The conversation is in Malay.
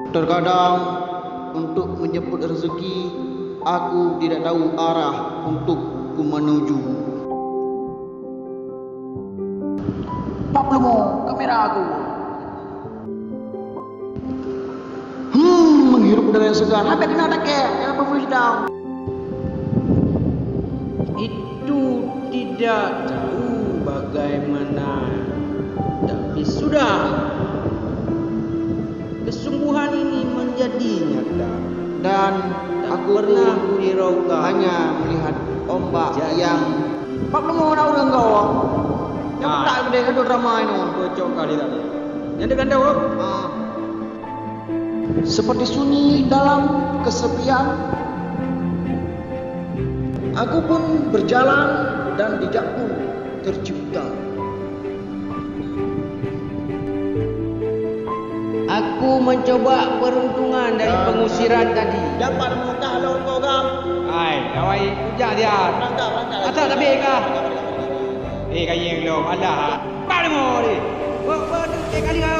Terkadang untuk menjemput rezeki, aku tidak tahu arah untuk ku menuju. Maklum, kamera aku. Menghirup udara yang segar. Hampir kena tak ke? Jangan berfreeze down. Itu tidak tahu bagaimana, tapi sudah. Kesungguhan ini menjadi nyata. Dan aku pernah kuhiraukan hanya melihat ombak yang maklum orang orang kau. Yang tak gede kedua drama ini. Kocok kali tadi. Yang dekat tahu? Seperti sunyi dalam kesepian. Aku pun berjalan dan jejak pun tercipta. Aku mencoba peruntungan dari pengusiran tadi. Dapat muka lo kau gam. Hai, awai hujah dia. Berangkat. Asal tak baik kah? Kaya belum. Alah. Pak demo ni. Kali kau